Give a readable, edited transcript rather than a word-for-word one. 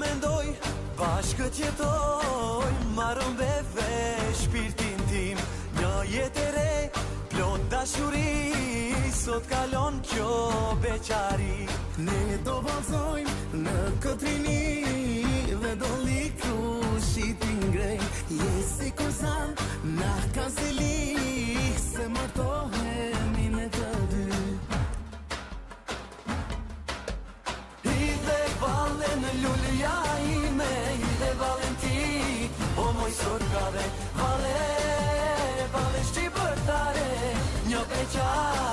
mendoj, bashkë t'jetoj, marrëm beve shpirtin tim. Një jetë e re, plot dashuri, sot kalon kjo beqari. Ne do vazojmë në këtë rini dhe do likru shitin grej. Je si kur zan, na ka zili, se martohemi me të dy. Hidhe vale në lulja ime, hidhe valen ti, o moj sorgave. Vale, vale shqipërtare, një beqar